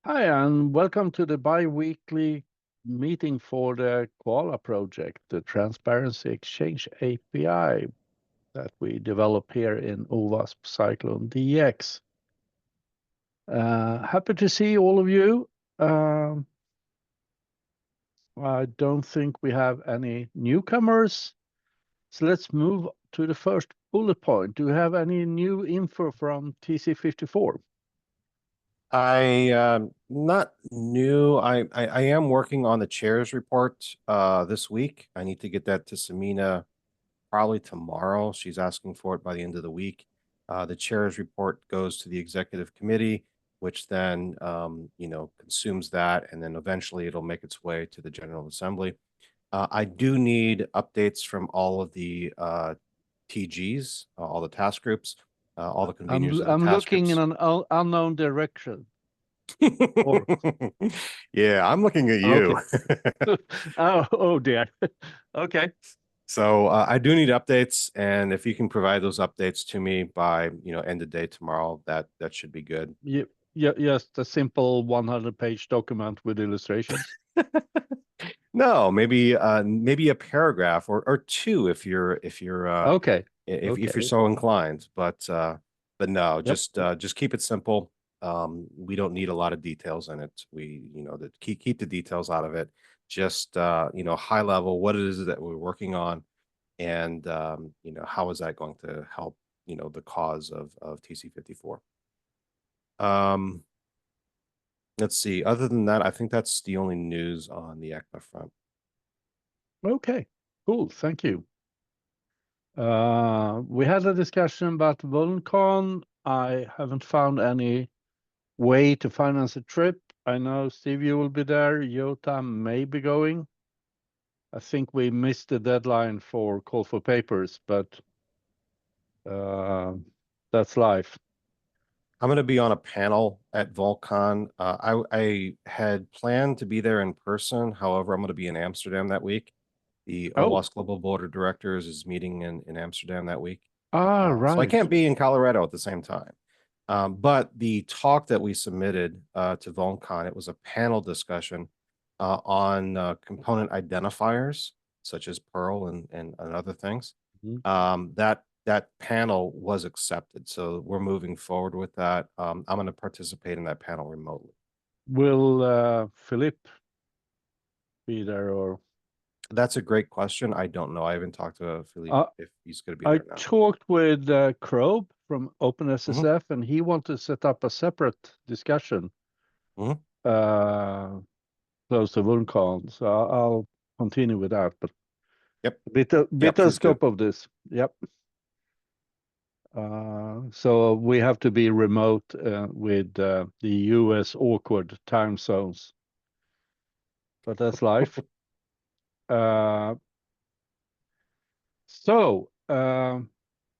Hi, and welcome to the bi-weekly meeting for the Koala project, the Transparency Exchange API that we develop here in OWASP CycloneDX. Happy to see all of you. I don't think we have any newcomers, so let's move to the first bullet point. Do you have any new info from TC54? Not new. I am working on the chair's report this week. I need to get that to Samina probably tomorrow. She's asking for it by the end of the week. The chair's report goes to the executive committee, which then consumes that, and then eventually it'll make its way to the General Assembly. I do need updates from all of the TGs, all the task groups, all the conveners of the I'm task looking in groups. an unknown direction. Or Yeah, I'm looking at okay. you. Oh dear. Okay. So I do need updates, and if you can provide those updates to me by end of day tomorrow, that should be good. Yeah, just a simple 100-page document with illustrations. No, maybe a paragraph or two if you're Okay. if you're Okay. so inclined. But no, Yep. just keep it simple. We don't need a lot of details in it. We that keep the details out of it. Just high level, what it is that we're working on, and how is that going to help the cause of TC54. Let's see. Other than that, I think that's the only news on the ECMA front. Okay. Cool. Thank you. We had a discussion about VulnCon. I haven't found any way to finance a trip. I know Steve, you will be there. Yota may be going. I think we missed the deadline for call for papers, but that's life. I'm going to be on a panel at Volcon. I had planned to be there in person. However, I'm going to be in Amsterdam that week. The Oh, OWASP Global Board of Directors is meeting in Amsterdam that week. So I right. can't be in Colorado at the same time. But the talk that we submitted to Volcon, it was a panel discussion on component identifiers, such as Perl and other things. Mhm. That panel was accepted, so we're moving forward with that. I'm going to participate in that panel remotely. Will Philippe be there or? That's a great question. I don't know. I haven't talked to Philippe Uh, if he's going to be I there now. talked with Krob from Hmm. OpenSSF, and he wanted to set up a separate discussion Hmm. uh, close to VulnCon. So I'll continue with that, but Yep. bit Yep. of Please do. scope of this. Yep. So we have to be remote with the US awkward time zones, but that's life. Uh, So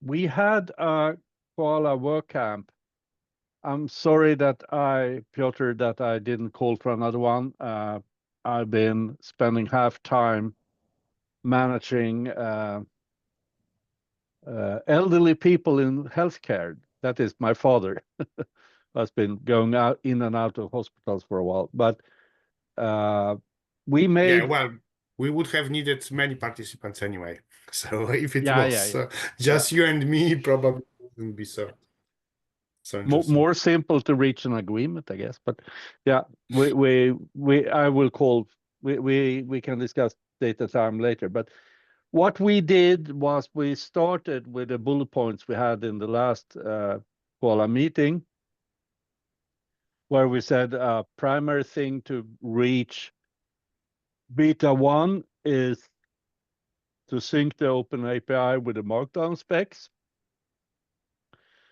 we had a Koala work camp. I'm sorry Piotr, that I didn't call for another one. I've been spending half time managing elderly people in healthcare. That is my father. Has been going out in and out of hospitals for a while. But we Yeah, made well, we would have needed many participants anyway. So if it was yeah. just you and me, probably wouldn't be so interesting. More simple to reach an agreement, I guess. But yeah, I will call. We can discuss data time later. But what we did was we started with the bullet points we had in the last Koala meeting, where we said primary thing to reach beta 1 is to sync the open API with the markdown specs.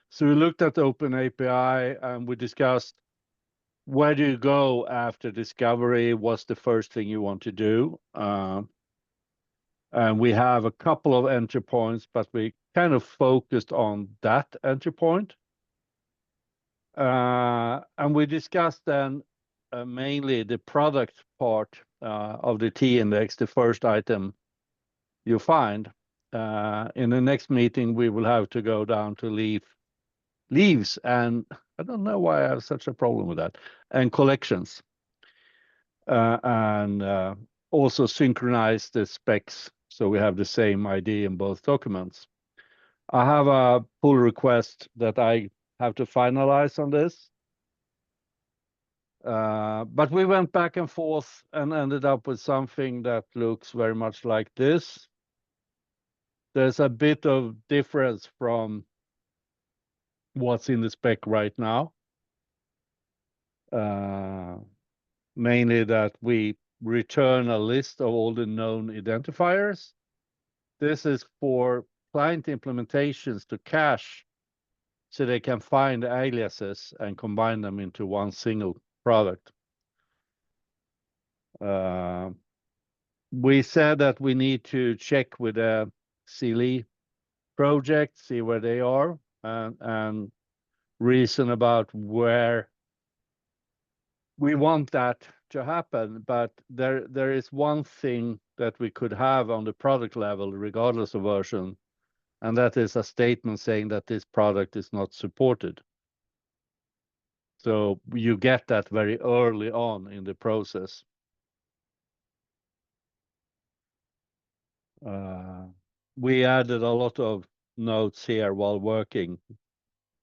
So we looked at the open API and we discussed where do you go after discovery? What's the first thing you want to do? And we have a couple of entry points, but we kind of focused on that entry point. And we discussed then mainly the product part of the T index, the first item you find. In the next meeting, we will have to go down to leaf leaves, and I don't know why I have such a problem with that, and collections, and also synchronize the specs so we have the same ID in both documents. I have a pull request that I have to finalize on this. But we went back and forth and ended up with something that looks very much like this. There's a bit of difference from what's in the spec right now. Mainly that we return a list of all the known identifiers. This is for client implementations to cache so they can find aliases and combine them into one single product. We said that we need to check with the CLE project, see where they are, and reason about where we want that to happen. But there is one thing that we could have on the product level, regardless of version, and that is a statement saying that this product is not supported. So you get that very early on in the process. We added a lot of notes here while working,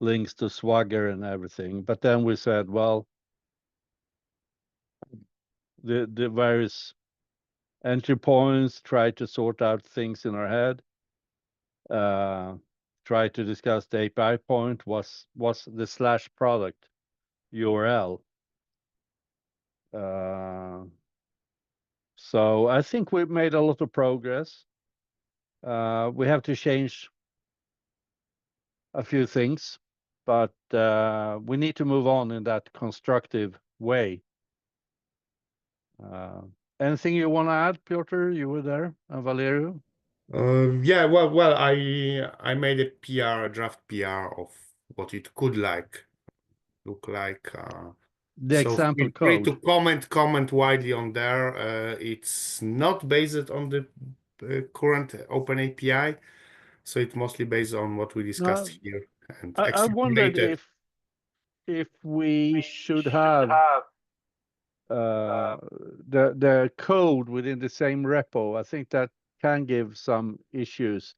links to Swagger and everything. But then we said, well, the various entry points, try to sort out things in our head, try to discuss the API point, what's the slash product URL. So I think we've made a lot of progress. We have to change a few things, but we need to move on in that constructive way. Anything you want to add, Piotr? You were there, and Valerio? Yeah, well, I made a PR, a draft PR of what it could look like. The So example feel free code. to comment widely on there. It's not based on the current Open API, so it's mostly based on what we discussed No, here and I wondered extrapolated. if we should have the code within the same repo. I think that can give some issues,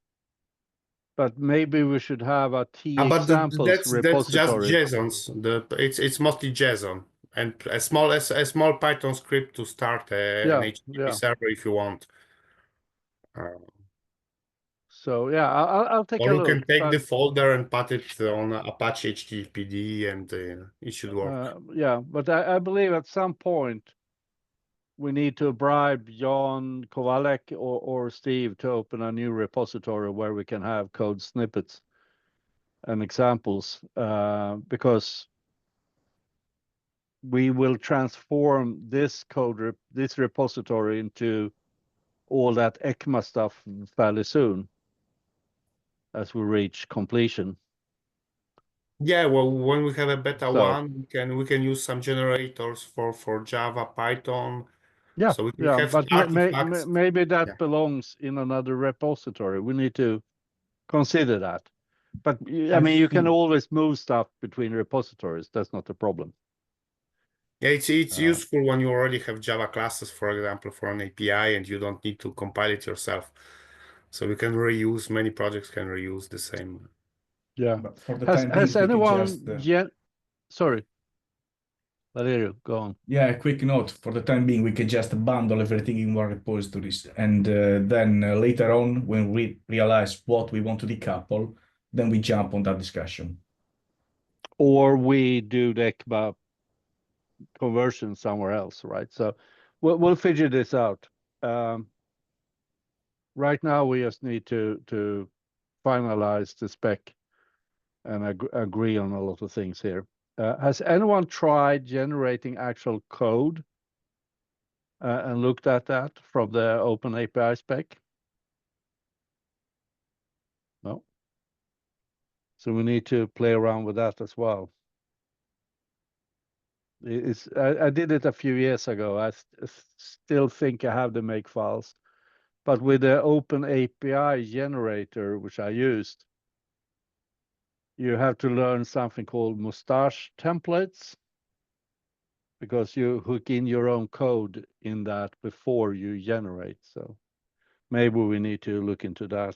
but maybe we should have a T But examples that's just repository. JSONs. It's mostly JSON and a small Python script to start an HTTP server if you want. So yeah, I'll take Or a you look. can take But the folder and put it on Apache HTTPD and it should work. yeah, but I believe at some point we need to bribe Jan Kovalek or Steve to open a new repository where we can have code snippets and examples, because we will transform this this repository into all that ECMA stuff fairly soon as we reach completion. Yeah, well, when we have a beta So, one, we can use some generators for Java, Python. Yeah, So we can yeah, have but artifacts. maybe that Yeah. belongs in another repository. We need to consider that. But I mean, you can always move stuff between repositories. That's not a problem. Yeah, it's useful when you already have Java classes, for example, for an API, and you don't need to compile it yourself. So we can reuse, many projects can reuse the same. Yeah. But for the Has time being, we could anyone just, yet? Sorry, Valerio, go on. yeah, a quick note. For the time being, we could just bundle everything in one repositories, and then later on, when we realize what we want to decouple, then we jump on that discussion. Or we do the ECMA conversion somewhere else, right? So we'll figure this out. Right now, we just need to finalize the spec and agree on a lot of things here. Has anyone tried generating actual code and looked at that from the Open API spec? No. So we need to play around with that as well. I did it a few years ago. I still think I have the make files, but with the Open API generator, which I used, you have to learn something called mustache templates, because you hook in your own code in that before you generate. So maybe we need to look into that.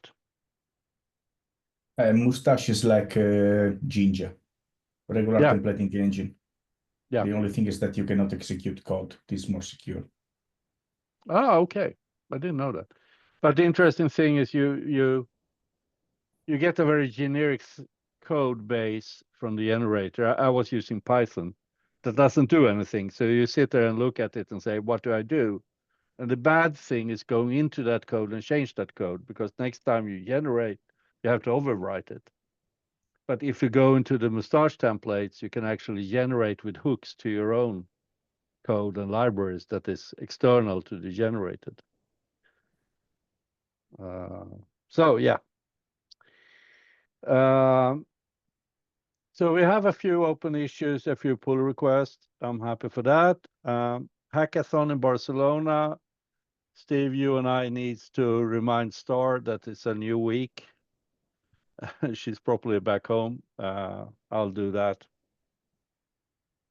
Mustache is like Ginger, regular Yeah. templating engine. Yeah. The only thing is that you cannot execute code. It is more secure. Oh, okay. I didn't know that. But the interesting thing is you get a very generic code base from the generator. I was using Python that doesn't do anything. So you sit there and look at it and say, what do I do? And the bad thing is going into that code and change that code, because next time you generate, you have to overwrite it. But if you go into the mustache templates, you can actually generate with hooks to your own code and libraries that is external to the generated. So yeah. So we have a few open issues, a few pull requests. I'm happy for that. Hackathon in Barcelona. Steve, you and I needs to remind Star that it's a new week. She's probably back home. I'll do that.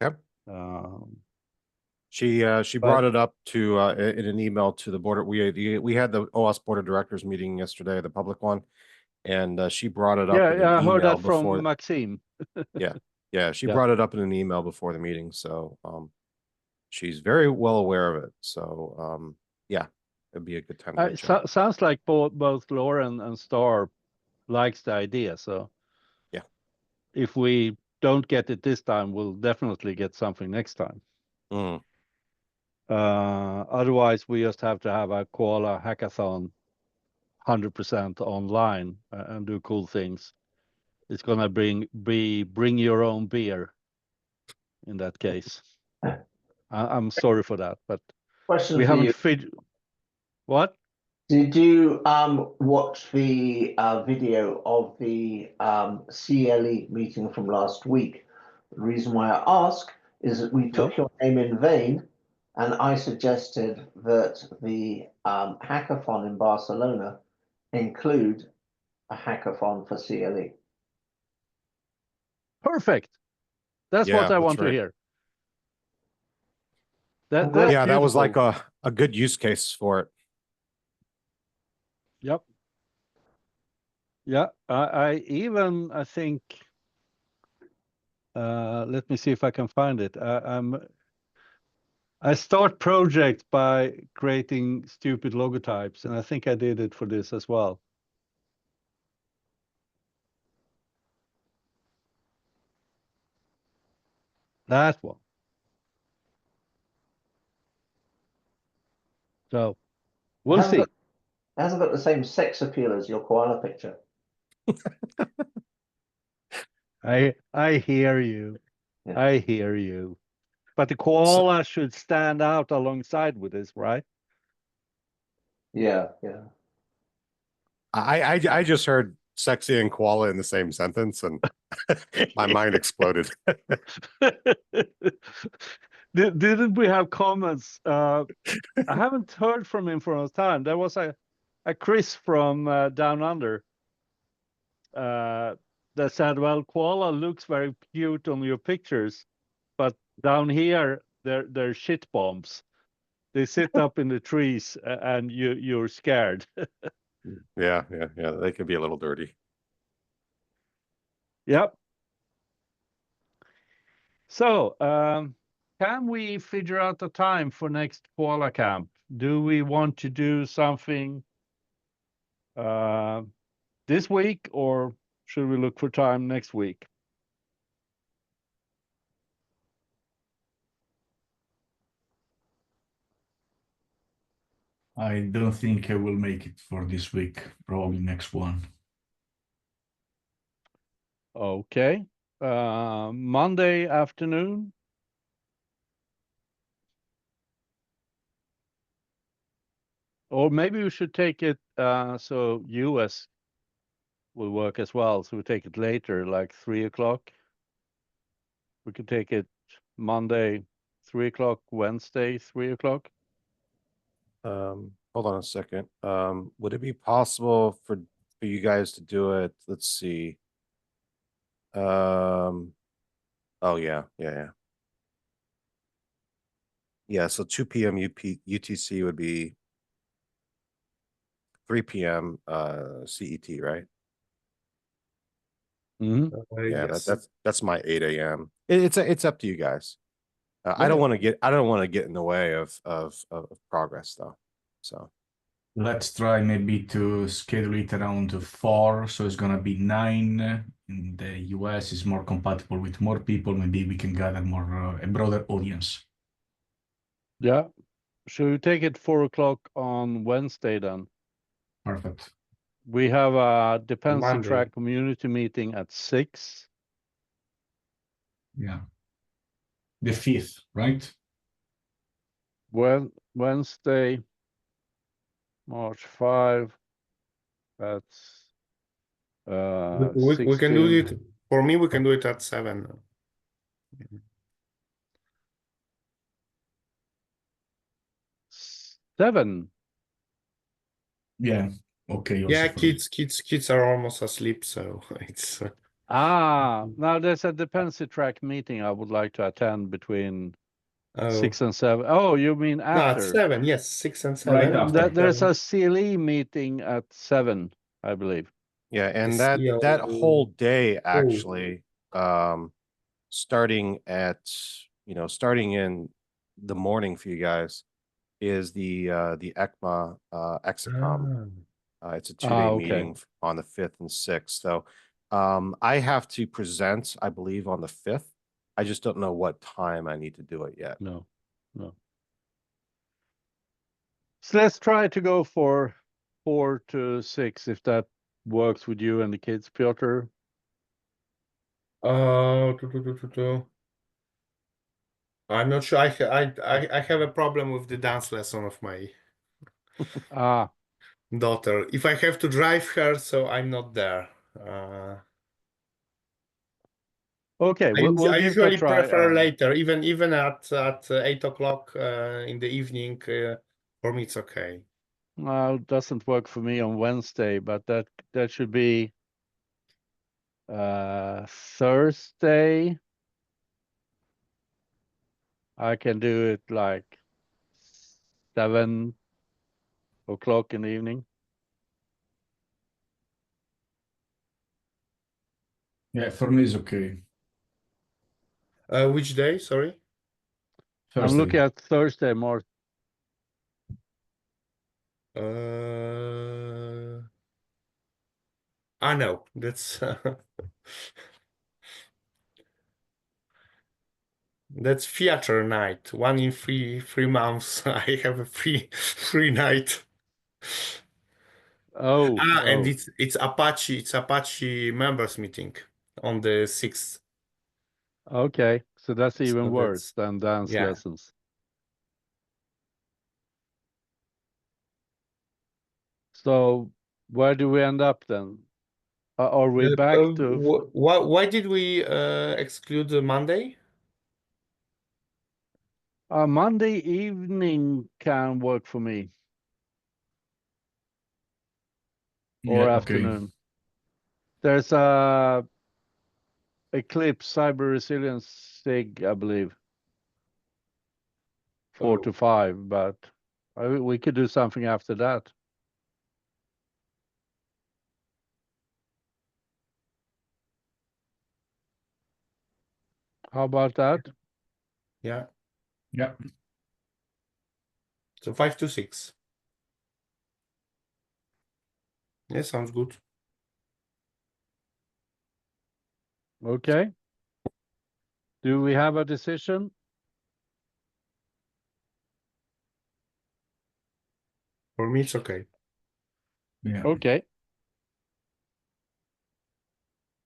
Yep. She But- brought it up to in an email to the board. We had the OWASP board of directors meeting yesterday, the public one, and she brought it up. Yeah, in yeah, I an heard email that from before. Maxime. Yeah, she Yeah. brought it up in an email before the meeting, so she's very well aware of it. So yeah, it'd be a good time to reach out. Sounds like both Lauren and Star likes the idea. So Yeah, if we don't get it this time, we'll definitely get something next time. Mm. Otherwise, we just have to have a Koala hackathon 100% online and do cool things. It's gonna bring your own beer in that case. I'm sorry for that, but Question we for you. haven't what? Did you watch the video of the CLE meeting from last week? The reason why I ask is that we took your name in vain, and I suggested that the hackathon in Barcelona include a hackathon for CLE. Perfect. That's Yeah, what I that's want to right. hear. Well, That's Yeah, that was beautiful. like a good use case for it. Yep. Yeah, I think let me see if I can find it. I start projects by creating stupid logotypes, and I think I did it for this as well. That one. So we'll see. It hasn't got the same sex appeal as your koala picture. I hear you. Yeah. I hear you. But the koala should stand out alongside with this, right? Yeah, yeah. I just heard sexy and koala in the same sentence, and my mind exploded. Didn't we have comments? I haven't heard from him for a time. There was a Chris from Down Under that said, well, koala looks very cute on your pictures, but down here they're shit bombs. They sit up in the trees and you're scared. Yeah, they can be a little dirty. Yep. So, can we figure out the time for next koala camp? Do we want to do something this week, or should we look for time next week? I don't think I will make it for this week. Probably next one. Okay. Monday afternoon. Or maybe we should take it so US will work as well. So we take it later, like 3 o'clock. We could take it Monday, 3 o'clock, Wednesday, 3 o'clock. Hold on a second. Would it be possible for you guys to do it? Let's see. Oh yeah. Yeah, so 2 p.m. UTC would be 3 p.m. CET, right? Mhm. Yeah, Yes. that's my 8 a.m. It's up to you guys. I Yeah. don't want to get in the way of progress though. So Let's try maybe to schedule it around 4, so it's gonna be 9. In the US is more compatible with more people. Maybe we can gather more a broader audience. Yeah. Should we take it 4 o'clock on Wednesday then? Perfect. We have a dependency Monday. track community meeting at 6. Yeah. The 5th, right? Well, Wednesday, March 5. That's We can do 16. it. For me, we can do it at 7. 7. Yeah. Okay. Also Yeah, for me. kids are almost asleep, so it's Now there's a dependency track meeting I would like to attend between oh 6 and 7. Oh, you mean no, at after? 7. Yes, 6 and Right 7. after. There's a CLE meeting at 7, I believe. yeah, and Yes, that whole day Oh. actually, starting in the morning for you guys is the ECMA Exicom. It's a 2-day Okay. meeting on the 5th and 6th. So I have to present, I believe, on the 5th. I just don't know what time I need to do it yet. No. So let's try to go for 4 to 6 if that works with you and the kids, Piotr. I'm not sure. I have a problem with the dance lesson of my daughter. If I have to drive her, so I'm not there. Okay, we'll I give it a usually try. prefer later, even at 8 o'clock in the evening. For me, it's okay. Well, it doesn't work for me on Wednesday, but that should be Thursday. I can do it like 7 o'clock in the evening. Yeah, for me it's okay. Which day? Sorry. I'm Thursday. looking at Thursday more. No, that's that's theater night. 1 in 3 months. I have a free night. And it's Apache members meeting on the 6th. Okay, so that's So even worse than dance yeah. lessons. So where do we end up then? Are we back to? Why did we exclude the Monday? Monday evening can work for me, or Yeah, okay. afternoon. There's a Eclipse Cyber Resilience SIG, I believe, 4 to 5, but we could do something after that. How about that? Yeah. Yeah. So 5 to 6. Yeah, sounds good. Okay. Do we have a decision? For me, it's okay. Yeah. Okay.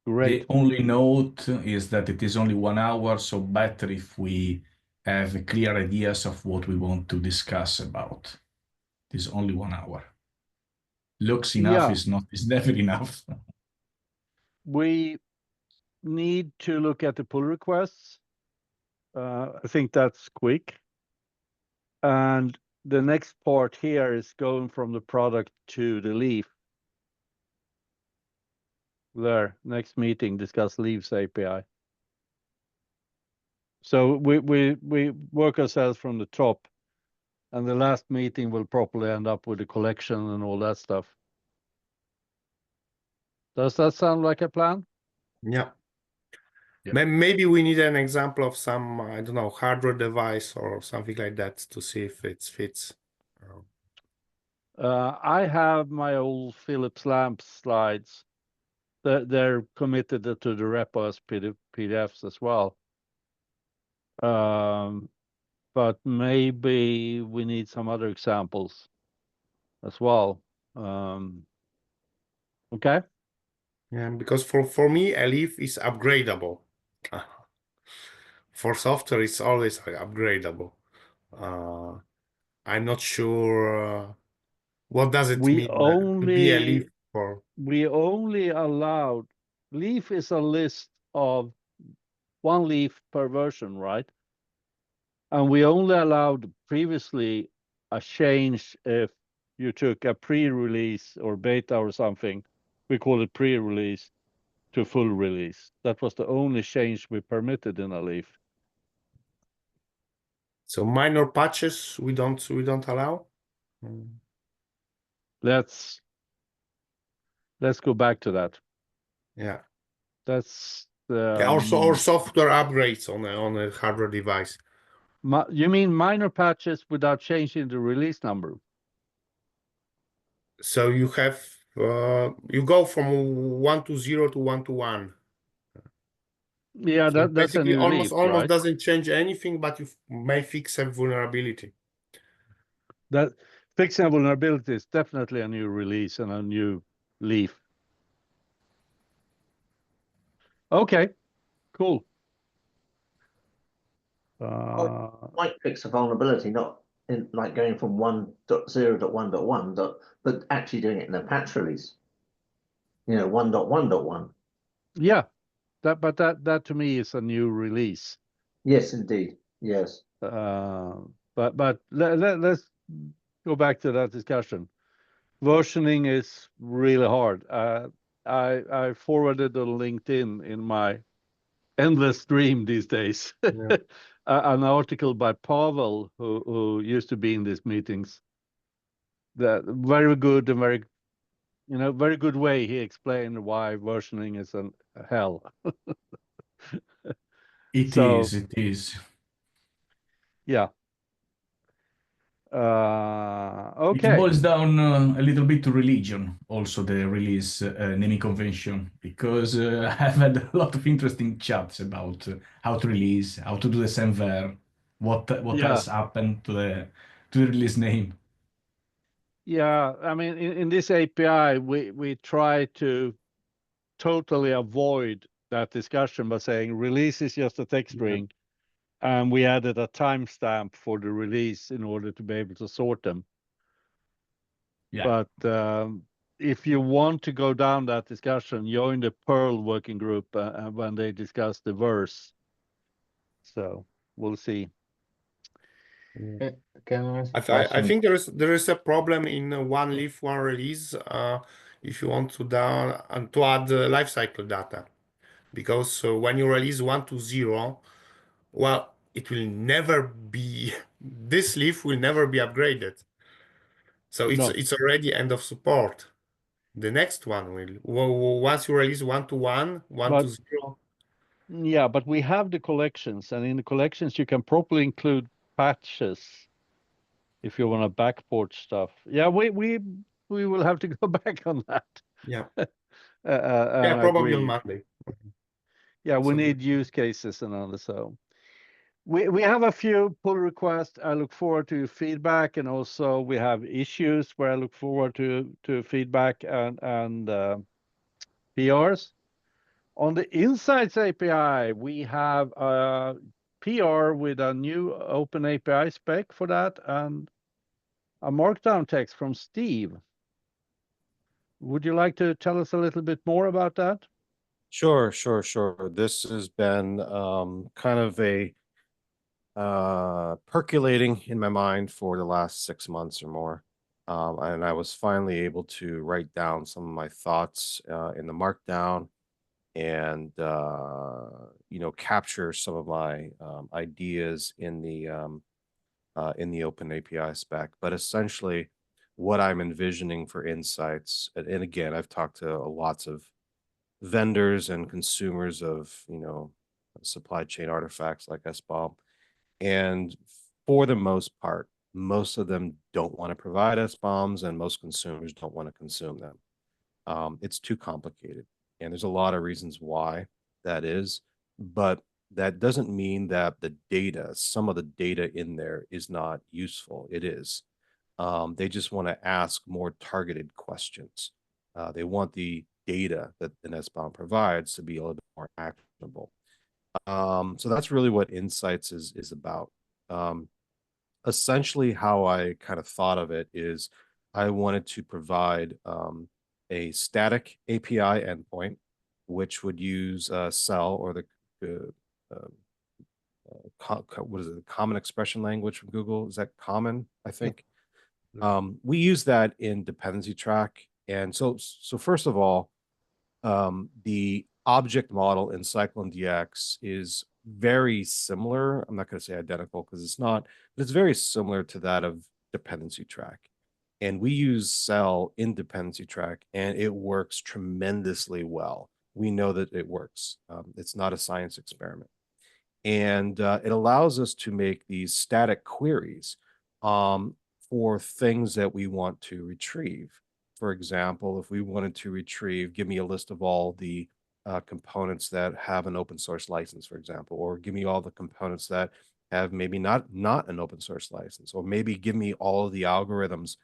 Great. The only note is that it is only 1 hour, so better if we have clear ideas of what we want to discuss about. It is only 1 hour. Looks enough is never enough. We need to look at the pull requests. I think that's quick. And the next part here is going from the product to the leaf. there, next meeting, discuss Leaves API. So we work ourselves from the top, and the last meeting will probably end up with a collection and all that stuff. Does that sound like a plan? Yeah. Yeah. Maybe we need an example of some, I don't know, hardware device or something like that to see if it fits. I have my old Philips lamp slides. They're committed to the repo as PDFs as well. But maybe we need some other examples as well. Okay. Yeah, because for me, a leaf is upgradable. For software, it's always upgradable. I'm not sure what does it mean to be a leaf for. We only allowed, leaf is a list of one leaf per version, right? And we only allowed previously a change if you took a pre-release or beta or something. We call it pre-release to full release. That was the only change we permitted in a leaf. So minor patches we don't allow. Let's go back to that. Yeah. That's Yeah, or software upgrades on a hardware device. you mean minor patches without changing the release number? So you have you go from 1 to 0 to 1 to 1. Yeah, So that's a basically new almost leaf, right? doesn't change anything, but you may fix a vulnerability. That fixing a vulnerability is definitely a new release and a new leaf. Okay, cool. Might fix a vulnerability, not in like going from 1.0.1.1, but actually doing it in a patch release. 1.1.1. Yeah, but that to me is a new release. Yes, indeed. Yes. But let's go back to that discussion. Versioning is really hard. I forwarded on LinkedIn in my endless stream these days Yeah. an article by Pavel who used to be in these meetings. That very good and very good way he explained why versioning is a hell. It So, is. It is. yeah. It Okay. boils down a little bit to religion, also the release naming convention, because I've had a lot of interesting chats about how to release, how to do the Senver, what Yeah. has happened to the release name. Yeah, I mean, in this API, we try to totally avoid that discussion by saying release is just a text string, and we added a timestamp for the release in order to be able to sort them. Yeah. But if you want to go down that discussion, join the Perl working group when they discuss the verse. So we'll see. Can I ask a I question? think there is a problem in one leaf, one release. If you want to down and to add lifecycle data, because when you release 1 to 0, well, it will never be this leaf will never be upgraded. So it's already end of support. The next one will once you release 1 to 1, 1 to 0. Yeah, but we have the collections, and in the collections you can properly include patches if you want to backport stuff. Yeah, we will have to go back on that. Yeah. Yeah, Probably on Monday. Yeah, we So- need use cases and all. So we have a few pull requests. I look forward to your feedback, and also we have issues where I look forward to feedback and PRs. On the Insights API, we have a PR with a new open API spec for that and a markdown text from Steve. Would you like to tell us a little bit more about that? Sure. This has been kind of a percolating in my mind for the last 6 months or more. And I was finally able to write down some of my thoughts in the Markdown and capture some of my ideas in the Open API spec. But essentially, what I'm envisioning for insights, and again, I've talked to lots of vendors and consumers of supply chain artifacts like SBOM, and for the most part, most of them don't want to provide SBOMs, and most consumers don't want to consume them. It's too complicated, and there's a lot of reasons why that is, but that doesn't mean that the data, some of the data in there is not useful. It is. They just want to ask more targeted questions. They want the data that an SBOM provides to be a little bit more actionable. So that's really what Insights is about. Essentially, how I kind of thought of it is I wanted to provide a static API endpoint, which would use CEL, or the what is it, the Common Expression Language from Google? Is that common? I think. We use that in dependency track. And so first of all, the object model in CycloneDX is very similar. I'm not going to say identical because it's not, but it's very similar to that of dependency track. And we use CEL in dependency track, and it works tremendously well. We know that it works. It's not a science experiment. And it allows us to make these static queries for things that we want to retrieve. For example, if we wanted to retrieve, give me a list of all the components that have an open source license, for example, or give me all the components that have maybe not an open source license, or maybe give me all of the algorithms,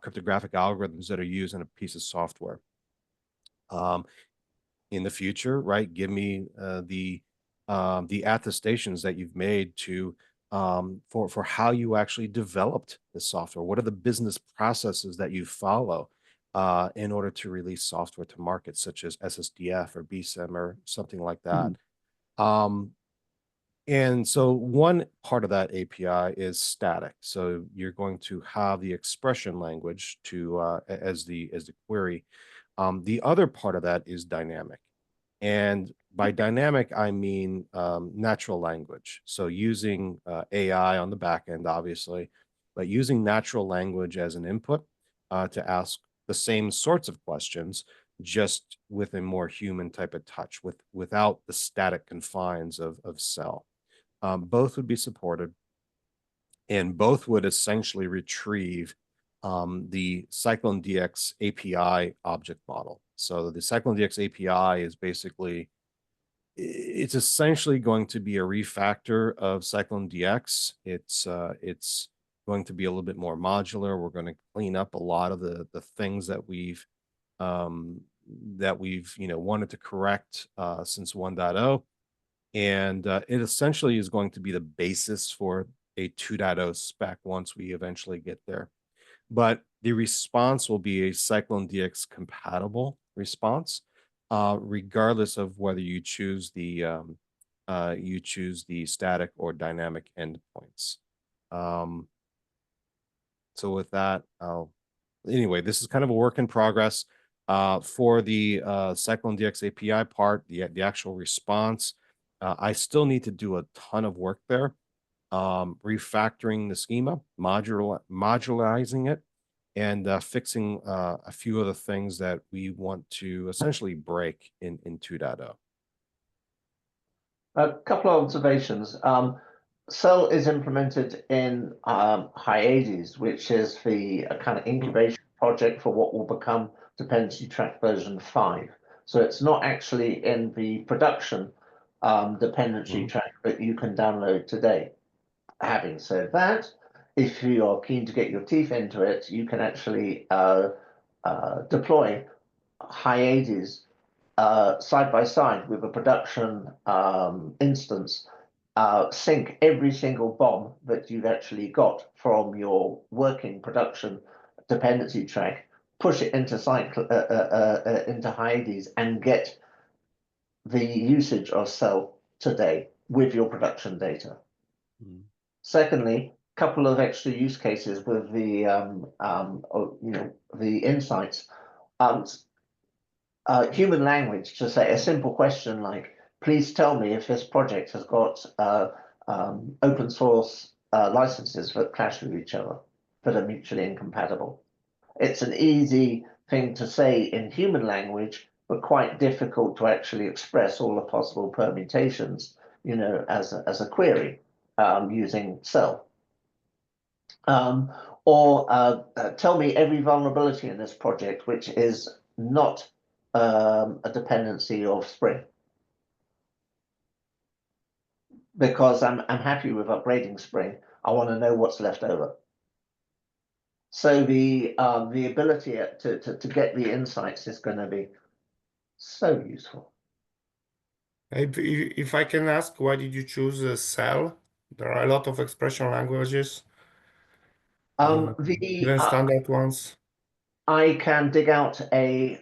cryptographic algorithms that are used in a piece of software. In the future, right? Give me the attestations that you've made to for how you actually developed the software. What are the business processes that you follow in order to release software to market, such as SSDF or BSIM or something like that? And so one part of that API is static. So you're going to have the expression language to as the query. The other part of that is dynamic. And by dynamic, I mean natural language. So using AI on the back end, obviously, but using natural language as an input to ask the same sorts of questions, just with a more human type of touch, without the static confines of CEL. Both would be supported, and both would essentially retrieve the CycloneDX API object model. So the CycloneDX API is basically, it's essentially going to be a refactor of CycloneDX. It's going to be a little bit more modular. We're going to clean up a lot of the things that we've wanted to correct since 1.0. And it essentially is going to be the basis for a 2.0 spec once we eventually get there. But the response will be a CycloneDX compatible response, regardless of whether you choose the static or dynamic endpoints. So with that, anyway, this is kind of a work in progress. For the CycloneDX API part, the actual response, I still need to do a ton of work there. Refactoring the schema, modularizing it, and fixing a few of the things that we want to essentially break in 2.0. A couple of observations. CEL is implemented in Hyades, which is the kind of incubation project for what will become Dependency Track version 5. So it's not actually in the production dependency track that you can download today. Having said that, if you are keen to get your teeth into it, you can actually deploy Hyades side by side with a production instance, sync every single bomb that you've actually got from your working production dependency track, push it into Hyades, and get the usage of CEL today with your production data. Secondly, couple of extra use cases with the the insights. Human language to say a simple question like, please tell me if this project has got open source licenses that clash with each other, that are mutually incompatible. It's an easy thing to say in human language, but quite difficult to actually express all the possible permutations, as a query using Cell. Or tell me every vulnerability in this project which is not a dependency of Spring, because I'm happy with upgrading Spring. I want to know what's left over. So the ability to get the insights is going to be so useful. If I can ask, why did you choose Cell? There are a lot of expression languages, even standard ones. I can dig out a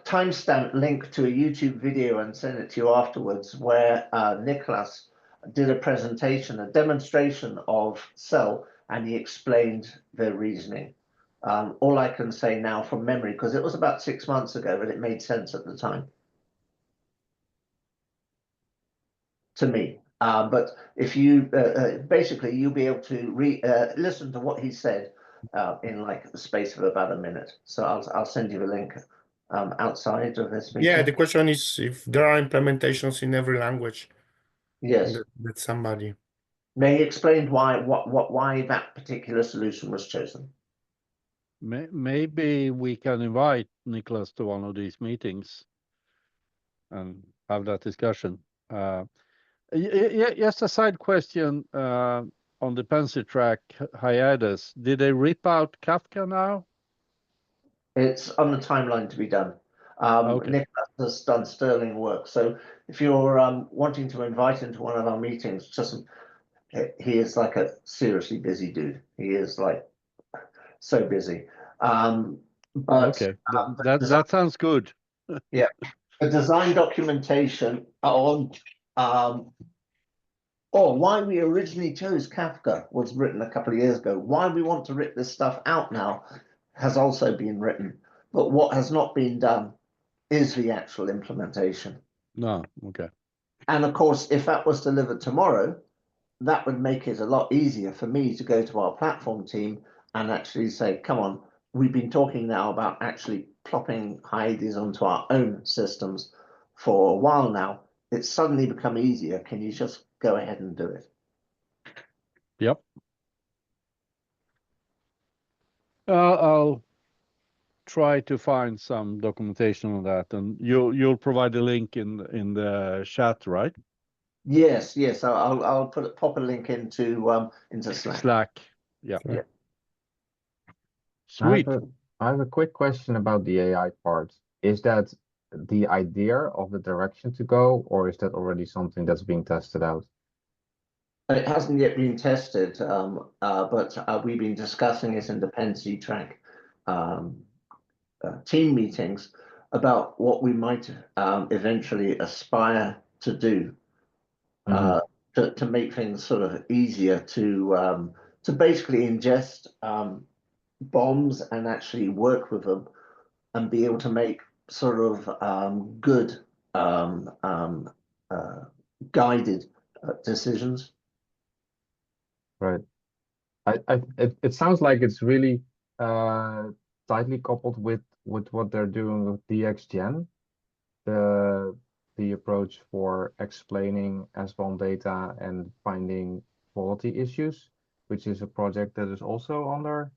timestamp link to a YouTube video and send it to you afterwards, where Nicholas did a presentation, a demonstration of Cell, and he explained the reasoning. All I can say now from memory, because it was about 6 months ago, but it made sense at the time to me. But if you basically, you'll be able to listen to what he said in like the space of about a minute. So I'll send you the link outside of this meeting. Yeah, the question is if there are implementations in every language. Yes. That somebody. May he explained why that particular solution was chosen. Maybe we can invite Nicholas to one of these meetings and have that discussion. Just a side question on dependency track hiatus. Did they rip out Kafka now? It's on the timeline to be done. Okay. Nicholas has done sterling work. So if you're wanting to invite him to one of our meetings, he is like a seriously busy dude. He is like so busy. But okay, that sounds good. Yeah, the design documentation on why we originally chose Kafka was written a couple of years ago. Why we want to rip this stuff out now has also been written. But what has not been done is the actual implementation. No, okay. And of course, if that was delivered tomorrow, that would make it a lot easier for me to go to our platform team and actually say, come on, we've been talking now about actually plopping Hyades onto our own systems for a while now. It's suddenly become easier. Can you just go ahead and do it? Yep. I'll try to find some documentation on that, and you'll provide a link in the chat, right? Yes. I'll pop a link into Slack. Yeah. Yeah. Sweet. I have a quick question about the AI part. Is that the idea of the direction to go, or is that already something that's being tested out? It hasn't yet been tested, but we've been discussing it in dependency track team meetings about what we might eventually aspire to do to make things sort of easier to basically ingest bombs and actually work with them and be able to make sort of good guided decisions. Right. It sounds like it's really tightly coupled with what they're doing with DXGen, the approach for explaining SBOM data and finding quality issues, which is a project that is also under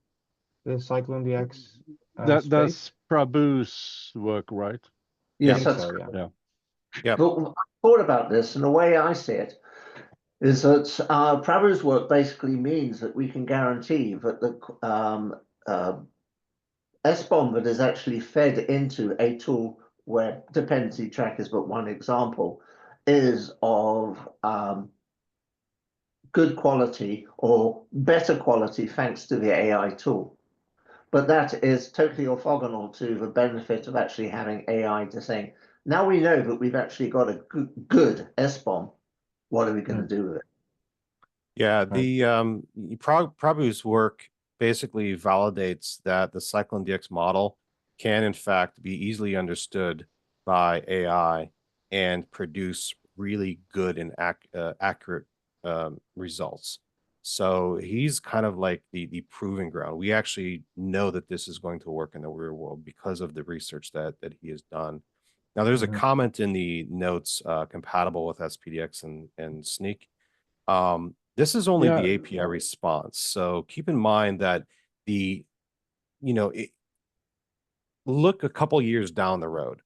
the CycloneDX That's Prabhu's work, right? Yes, I think that's so, yeah. Yeah. But I thought about this, and the way I see it is that Prabhu's work basically means that we can guarantee that the SBOM that is actually fed into a tool where dependency track is but one example, is of good quality or better quality thanks to the AI tool. But that is totally orthogonal to the benefit of actually having AI to saying, now we know that we've actually got a good SBOM. What are we going to do with it? Yeah, Right. the Prabhu's work basically validates that the CycloneDX model can in fact be easily understood by AI and produce really good and accurate results. So he's kind of like the proving ground. We actually know that this is going to work in the real world because of the research that he has done. Now, there's a Mhm. comment in the notes compatible with SPDX and Sneak. This is only the Yeah. API response. So keep in mind that look a couple years down the road.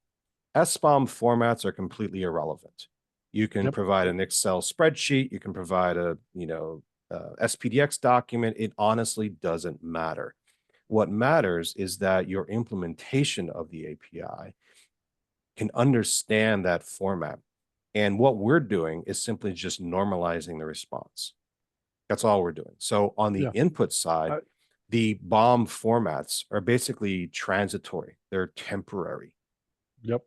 SBOM formats are completely irrelevant. You can Yep. provide an Excel spreadsheet. You can provide a, SPDX document. It honestly doesn't matter. What matters is that your implementation of the API can understand that format. And what we're doing is simply just normalizing the response. That's all we're doing. So on the Yeah. input side, the BOM formats are basically transitory. They're temporary. Yep.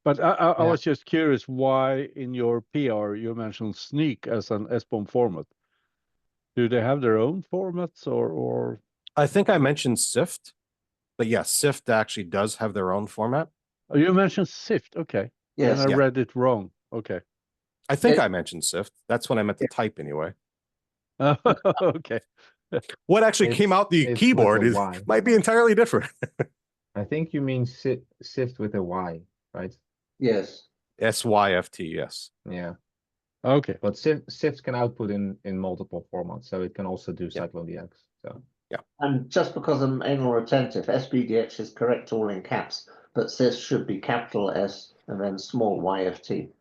But I Yeah. was just curious why in your PR you mentioned Sneak as an SBOM format. Do they have their own formats or? I think I mentioned SIFT, but yes, SIFT actually does have their own format. Oh, you mentioned SIFT. Okay. Yes. Then I Yeah. read it wrong. Okay. I think It- I mentioned SIFT. That's what I meant to type anyway. Okay. What actually came out the It's with keyboard a is Y. might be entirely different. I think you mean sift with a Y, right? Yes. SYFT, yes. Yeah. Okay. But sift can output in multiple formats, so it can also do Yep. CycloneDX. So And just because I'm anal retentive, SPDX is correct all in caps, but this should be capital S and then small YFT.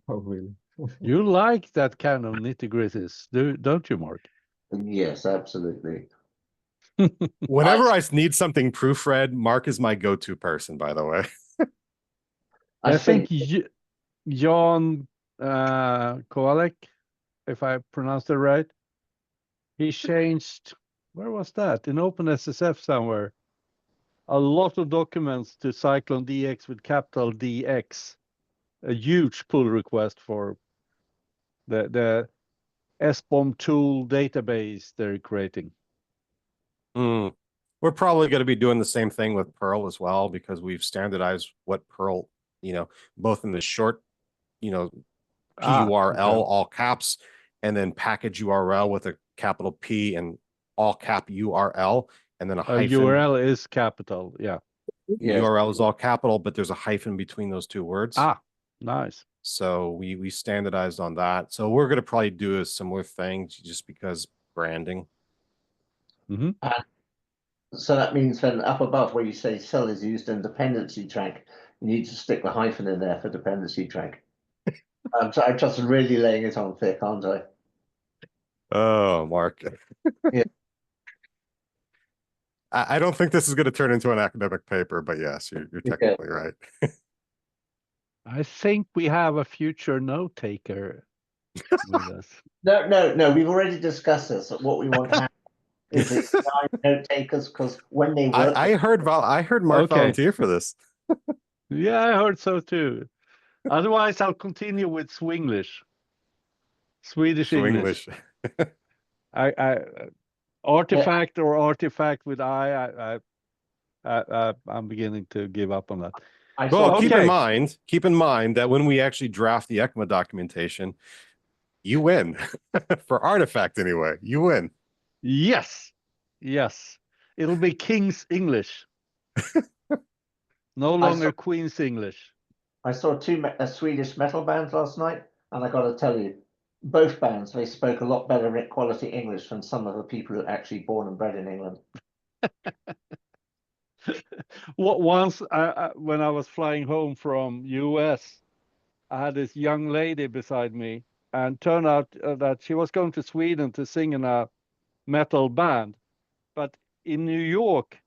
oh really? You like that kind of nitty-gritties, don't you, Mark? Yes, absolutely. Whenever I need something proofread, Mark is my go-to person, by the way. I think Jan Koala, if I pronounced it right, he changed, where was that? In OpenSSF somewhere. A lot of documents to CycloneDX with capital DX. A huge pull request for the SBOM tool database they're creating. We're probably going to be doing the same thing with Perl as well, because we've standardized what Perl, both in the short, PURL, okay. all caps, and then package URL with a capital P and all cap URL, and then a hyphen. URL is capital, yeah. Yes. URL is all capital, but there's a hyphen between those two words. Nice. So we standardized on that. So we're going to probably do a similar thing just because branding. Mm-hmm. So that means then up above where you say cell is used in dependency track, you need to stick the hyphen in there for dependency track. So I'm just really laying it on thick, aren't I? Oh, Mark. Yeah. I don't think this is going to turn into an academic paper, but yes, you're technically right. I think we have a future note taker with us. No. We've already discussed this. What we want to have is the note takers, because when they work, I heard Mark Okay. volunteer for this. Yeah, I heard so too. Otherwise, I'll continue with Swinglish. Swedish English. I artifact or artifact with I'm beginning to give up on that. I Well, saw keep Okay. in mind that when we actually draft the ECMA documentation, you win. For artifact anyway, you win. Yes. It'll be King's English. No longer Queen's English. I saw two Swedish metal bands last night, and I got to tell you, both bands, they spoke a lot better quality English than some of the people who are actually born and bred in England. Once when I was flying home from US, I had this young lady beside me, and turned out that she was going to Sweden to sing in a metal band, but in New York,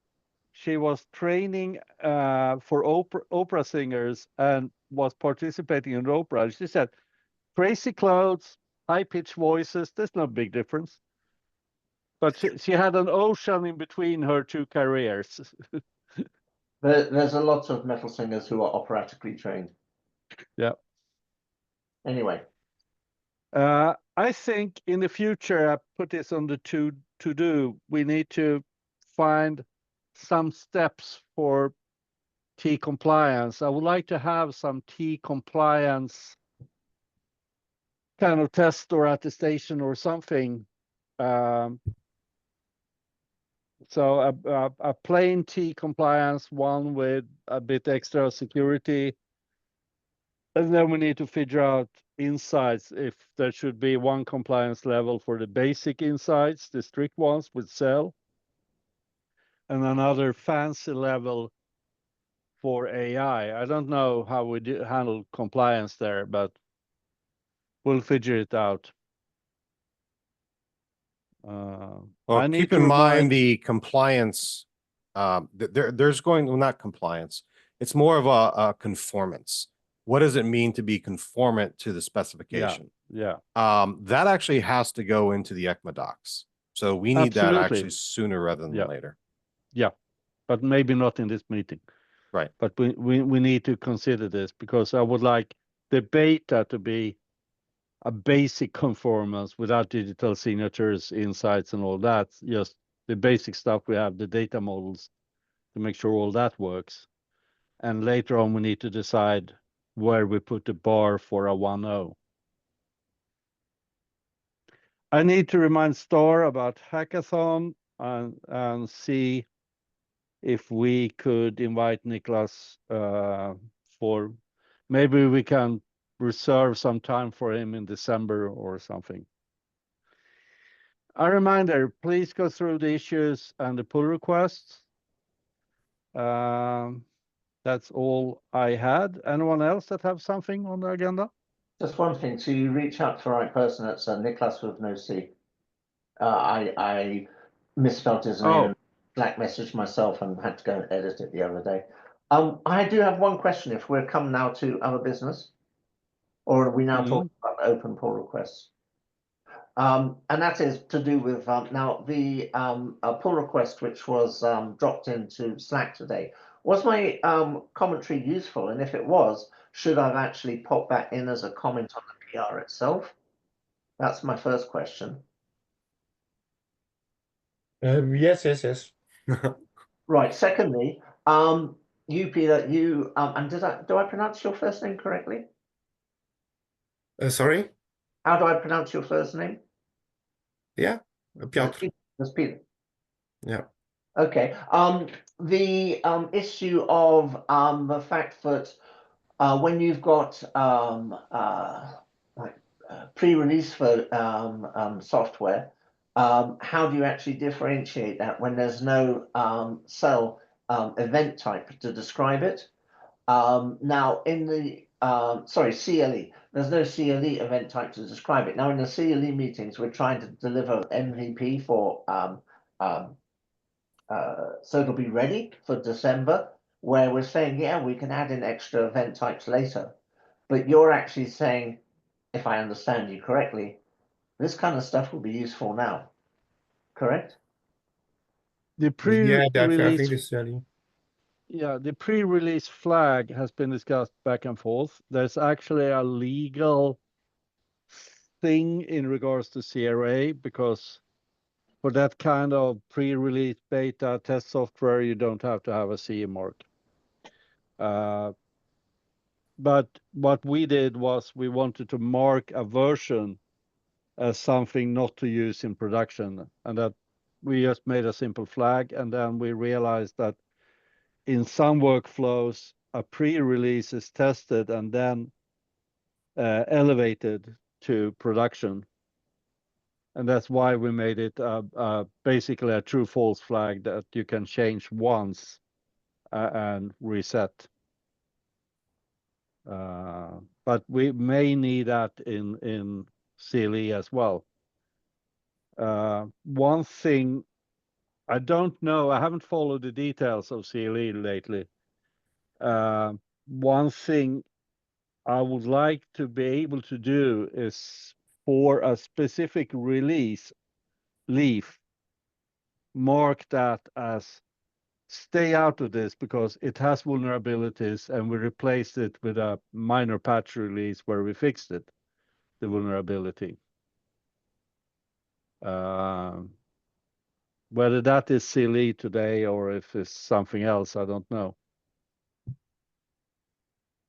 she was training for opera singers and was participating in opera. She said, "Crazy clothes, high-pitched voices. There's no big difference." But she had an ocean in between her two careers. There's a lot of metal singers who are operatically trained. Yeah. Anyway. I think in the future, I put this on the to do. We need to find some steps for T compliance. I would like to have some T compliance kind of test or attestation or something. So a plain T compliance, one with a bit extra security. And then we need to figure out insights if there should be one compliance level for the basic insights, the strict ones with cell, and another fancy level for AI. I don't know how we handle compliance there, but we'll figure it out. Well, I need keep to in mind remind- the compliance. There's going, well, not compliance. It's more of a conformance. What does it mean to be conformant to the specification? Yeah. That actually has to go into the ECMA docs. So we need that Absolutely. actually sooner rather than Yeah. later. Yeah, but maybe not in this meeting. Right. But we need to consider this because I would like the beta to be a basic conformance without digital signatures, insights, and all that. Just the basic stuff we have, the data models, to make sure all that works. And later on, we need to decide where we put the bar for a 1.0. I need to remind Star about hackathon and see if we could invite Niklas for maybe we can reserve some time for him in December or something. A reminder, please go through the issues and the pull requests. That's all I had. Anyone else that have something on the agenda? Just one thing, so you reach out to the right person. It's Niklas with no C. I misspelled his name and Slack messaged myself and had to go and edit it the other day. I do have one question. If we're come now to other business, or are we now talking about open pull requests? And that is to do with now the pull request which was dropped into Slack today. Was my commentary useful? And if it was, should I have actually popped that in as a comment on the PR itself? That's my first question. Yes. Right. Secondly, you Peter, you and do I pronounce your first name correctly? Sorry? How do I pronounce your first name? Yeah, Piotr. That's Peter. Yeah. Okay. The issue of the fact that when you've got like pre-release for software, how do you actually differentiate that when there's no cell event type to describe it? Now in the CLE, there's no CLE event type to describe it. Now in the CLE meetings, we're trying to deliver MVP for so it'll be ready for December, where we're saying, yeah, we can add in extra event types later. But you're actually saying, if I understand you correctly, this kind of stuff will be useful now, correct? The Yeah, I pre-release, think it's really. yeah, the pre-release flag has been discussed back and forth. There's actually a legal thing in regards to CRA because for that kind of pre-release beta test software, you don't have to have a CE mark. But what we did was we wanted to mark a version as something not to use in production, and that we just made a simple flag, and then we realized that in some workflows, a pre-release is tested and then elevated to production. And that's why we made it basically a true-false flag that you can change once and reset. But we may need that in CLE as well. One thing, I don't know, I haven't followed the details of CLE lately. One thing I would like to be able to do is for a specific release leaf, mark that as stay out of this because it has vulnerabilities, and we replaced it with a minor patch release where we fixed it, the vulnerability. Whether that is CLE today or if it's something else, I don't know.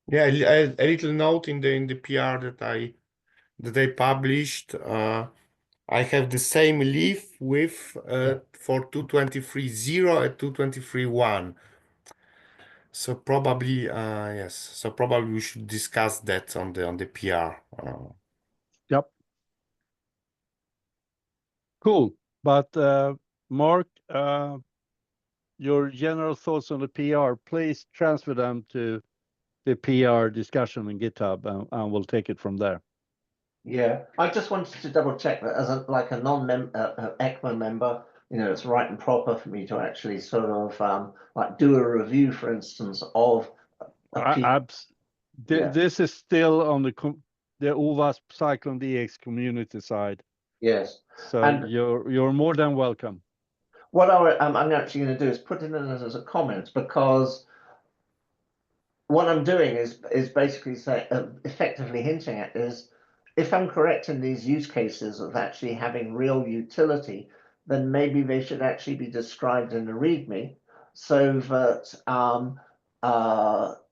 Yeah, a little note in the PR that I published. I have the same leaf with for 223.0 and 223.1. So probably yes. So probably we should discuss that on the PR. Yep. Cool. But Mark, your general thoughts on the PR, please transfer them to the PR discussion on GitHub, and we'll take it from there. Yeah, I just wanted to double check that as a non-member, ECMA member, you know, it's right and proper for me to actually sort of like do a review, for instance, of a Yeah. This is still on the OWASP CycloneDX community side. Yes. So And you're more than welcome. what I'm actually going to do is put it in as a comment, because what I'm doing is basically effectively hinting at is, if I'm correct in these use cases of actually having real utility, then maybe they should actually be described in the README, so that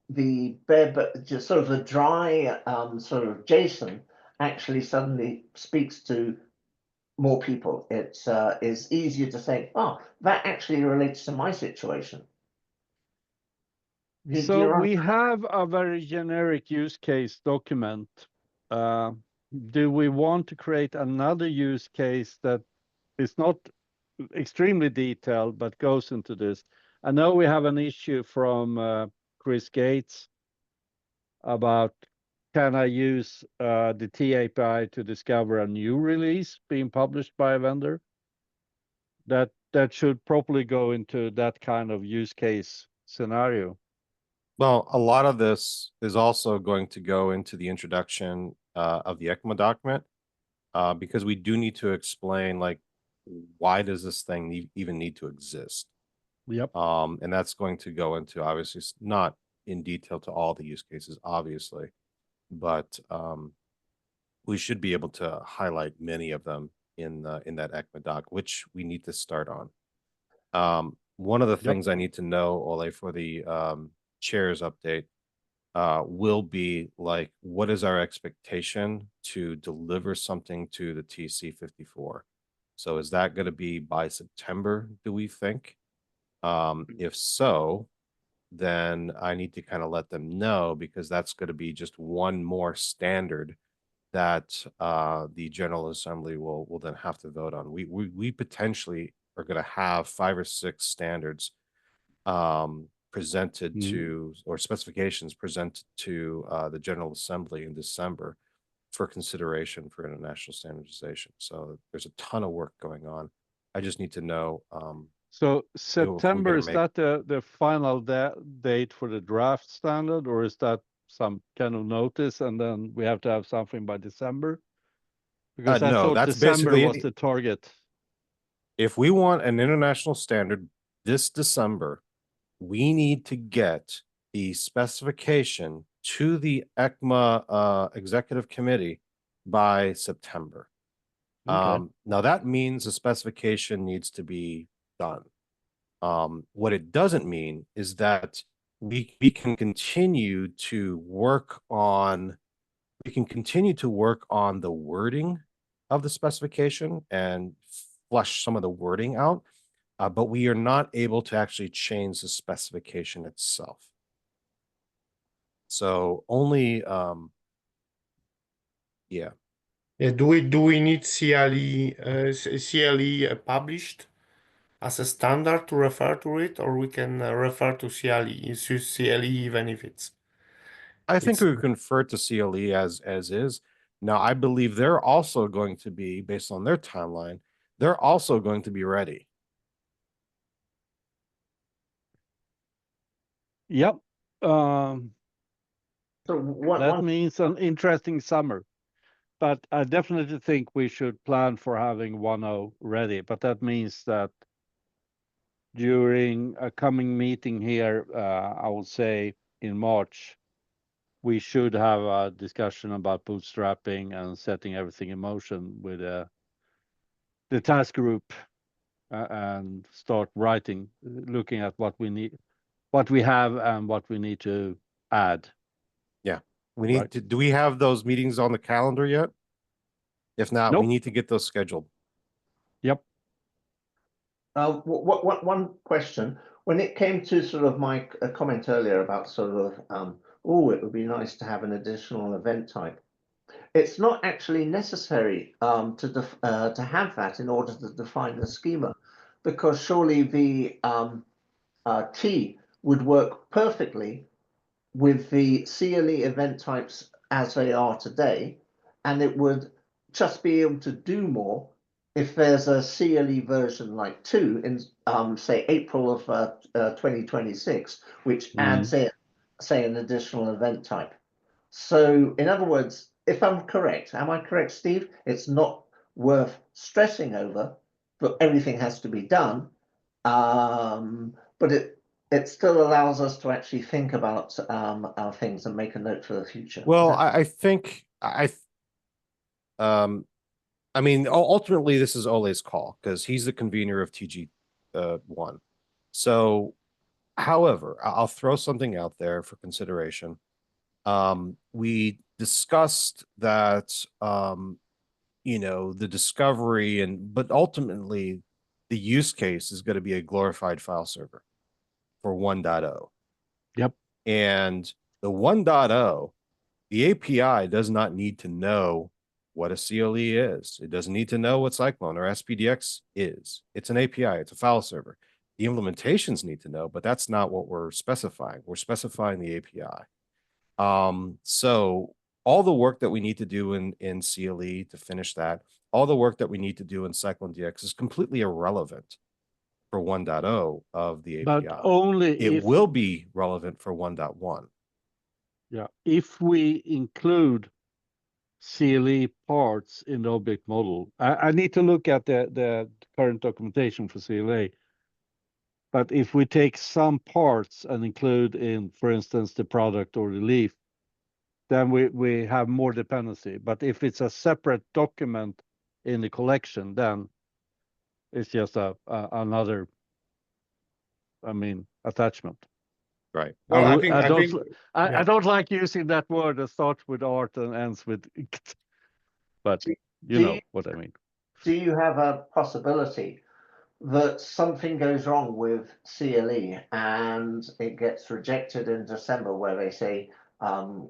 the just sort of a dry sort of JSON actually suddenly speaks to more people. It is easier to say, oh, that actually relates to my situation. So we have a very generic use case document. Do we want to create another use case that is not extremely detailed, but goes into this? I know we have an issue from Chris Gates about, can I use the T API to discover a new release being published by a vendor? That should properly go into that kind of use case scenario. Well, a lot of this is also going to go into the introduction of the ECMA document, because we do need to explain, like, why does this thing even need to exist? Yep. And that's going to go into, obviously, not in detail to all the use cases, obviously, but we should be able to highlight many of them in that ECMA doc, which we need to start on. One of the things I need to know, Ole, for the chairs update will be, like, what is our expectation to deliver something to the TC54? So is that going to be by September, do we think? If so, then I need to kind of let them know, because that's going to be just one more standard that the General Assembly will then have to vote on. We potentially are going to have 5 or 6 standards presented to, or specifications presented to the General Assembly in December for consideration for international standardization. So there's a ton of work going on. I just need to know. So September, is that the final date for the draft standard, or is that some kind of notice and then we have to have something by December? Because I no, thought that's December basically was the target. If we want an international standard this December, we need to get the specification to the ECMA executive committee by September. Okay. Now that means the specification needs to be done. What it doesn't mean is that we can continue to work on the wording of the specification and flesh some of the wording out, but we are not able to actually change the specification itself. So only, yeah. Yeah, do we need CLE published as a standard to refer to it, or we can refer to CLE even if it's? I think we can refer to CLE as is. Now, I believe they're also going to be, based on their timeline, they're also going to be ready. Yep. So That means an interesting summer. But I definitely think we should plan for having 1.0 ready. But that means that during a coming meeting here, I would say in March, we should have a discussion about bootstrapping and setting everything in motion with the the task group and start writing, looking at what we need, what we have, and what we need to add. Yeah, we need Right. to. Do we have those meetings on the calendar yet? If not, we Nope. need to get those scheduled. Yep. One question. When it came to sort of my comment earlier about sort of, oh, it would be nice to have an additional event type. It's not actually necessary to have that in order to define the schema, because surely the T would work perfectly with the CLE event types as they are today, and it would just be able to do more if there's a CLE version like 2 in say April of 2026, which adds in, say, an additional event type. So in other words, if I'm correct, am I correct, Steve? It's not worth stressing over, but everything has to be done. But it still allows us to actually think about our things and make a note for the future. Well, I think I mean, ultimately, this is Ole's call because he's the convener of TG1. So, however, I'll throw something out there for consideration. We discussed that, you know, the discovery but ultimately the use case is going to be a glorified file server for 1.0. Yep. And the 1.0, the API does not need to know what a CLE is. It doesn't need to know what Cyclone or SPDX is. It's an API. It's a file server. The implementations need to know, but that's not what we're specifying. We're specifying the API. So all the work that we need to do in CLE to finish that, all the work that we need to do in CycloneDX is completely irrelevant for 1.0 of the API. But only it will be relevant for 1.1. Yeah, if we include CLE parts in the object model. I need to look at the current documentation for CLA. But if we take some parts and include in, for instance, the product or the leaf, then we have more dependency. But if it's a separate document in the collection, then it's just another, I mean, attachment. Right. Well, I don't like using that word that starts with art and ends with ict, but you know what I mean. Do you have a possibility that something goes wrong with CLE and it gets rejected in December, where they say come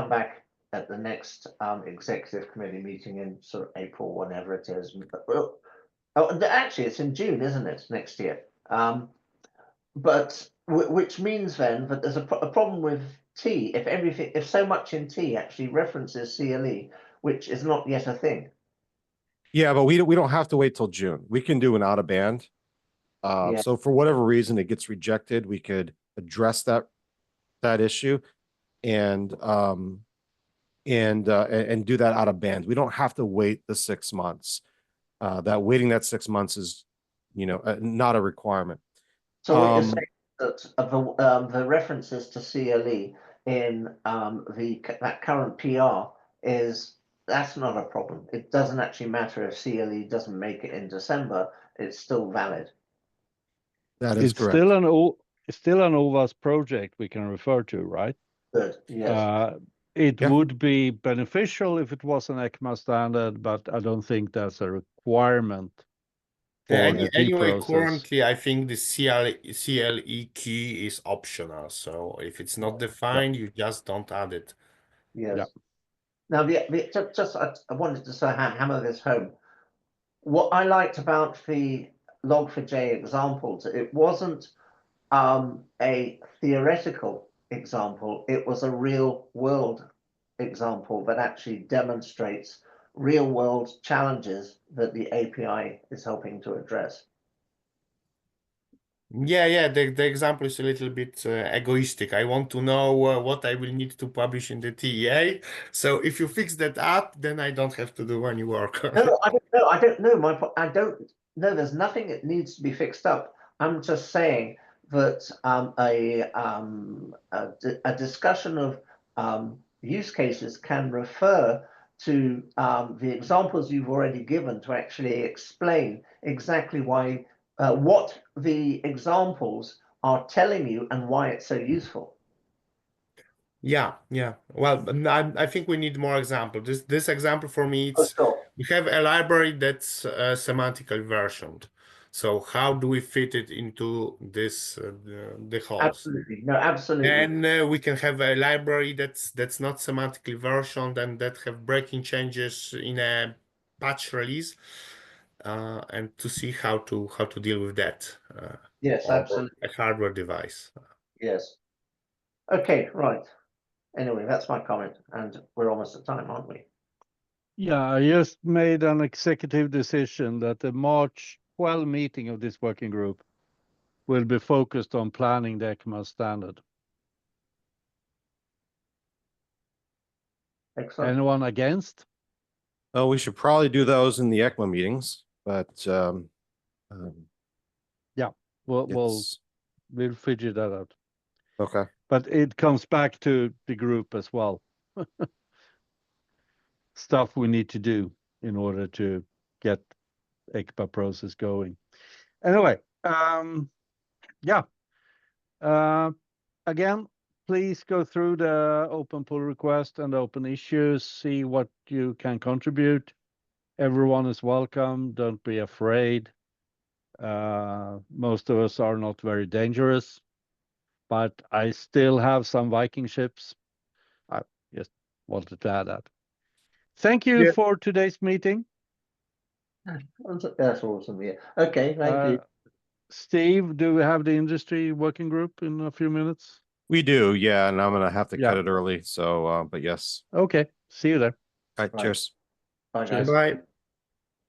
back at the next executive committee meeting in sort of April, whenever it is? Oh, actually, it's in June, isn't it? Next year. But which means then that there's a problem with T if so much in T actually references CLE, which is not yet a thing. Yeah, but we don't have to wait till June. We can do an out of band. Yeah. So for whatever reason it gets rejected, we could address that issue and do that out of band. We don't have to wait the 6 months. Waiting that 6 months is, you know, not a requirement. So what you're saying is that the references to CLE in that current PR that's not a problem. It doesn't actually matter if CLE doesn't make it in December. It's still valid. That is correct. It's still an OWASP project we can refer to, right? Good. Yes. It would be beneficial if it was an ECMA standard, but I don't think that's a requirement. Anyway, currently I think the CLE key is optional. So if it's not defined, you just don't add it. Yes. Yeah. Now, I wanted to hammer this home. What I liked about the Log4j examples, it wasn't a theoretical example. It was a real world example that actually demonstrates real world challenges that the API is helping to address. Yeah. The example is a little bit egoistic. I want to know what I will need to publish in the TEA. So if you fix that up, then I don't have to do any work. No, I don't know. I don't know. There's nothing that needs to be fixed up. I'm just saying that a discussion of use cases can refer to the examples you've already given to actually explain exactly why, what the examples are telling you and why it's so useful. Yeah, yeah. Well, I think we need more example. This example for me, Oh, it's sure. we have a library that's semantically versioned. So how do we fit it into this the host? Absolutely. No, absolutely. And we can have a library that's not semantically versioned and that have breaking changes in a patch release, and to see how to deal with that. Yes, on absolutely. a hardware device. Yes. Okay, right. Anyway, that's my comment, and we're almost at time, aren't we? Yeah, I just made an executive decision that the March 12 meeting of this working group will be focused on planning the ECMA standard. Excellent. Anyone against? Oh, we should probably do those in the ECMA meetings, but We'll figure that out. okay. But it comes back to the group as well. Stuff we need to do in order to get ECMA process going. Anyway, again, please go through the open pull request and open issues, see what you can contribute. Everyone is welcome. Don't be afraid. Most of us are not very dangerous, but I still have some Viking ships. I just wanted to add that. Thank you for today's meeting. That's awesome. Yeah. Okay. Thank you. Steve, do we have the industry working group in a few minutes? We do, yeah, and I'm gonna have to Yeah. cut it early. So, but yes. Okay. See you there. All right, Right. cheers. Bye, Cheers. guys. Bye.